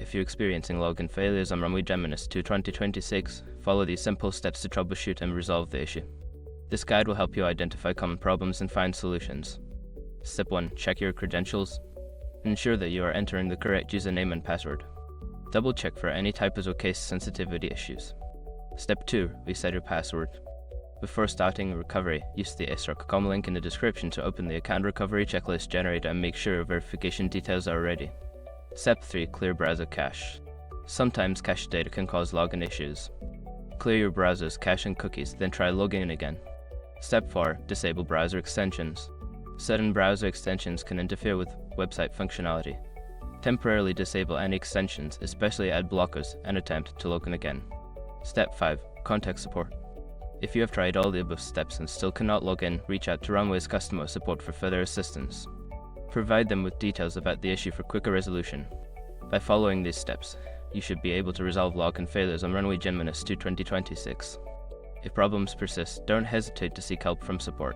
If you're experiencing login failures on Runway Geminis 2 2026, follow these simple steps to troubleshoot and resolve the issue. This guide will help you identify common problems and find solutions. Step 1. Check your credentials. Ensure that you are entering the correct username and password. Double check for any typos or case sensitivity issues. Step 2. Reset your password. Before starting recovery, use the asrock.com link in the description to open the account recovery checklist generator and make sure verification details are ready. Step 3. Clear browser cache. Sometimes cache data can cause login issues. Clear your browser's cache and cookies, then try logging in again. Step 4. Disable browser extensions. Certain browser extensions can interfere with website functionality. Temporarily disable any extensions, especially ad blockers, and attempt to log in again. Step 5. Contact support. If you have tried all the above steps and still cannot log in, reach out to Runway's customer support for further assistance. Provide them with details about the issue for quicker resolution. By following these steps, you should be able to resolve login failures on Runway Geminis 2 2026. If problems persist, don't hesitate to seek help from support.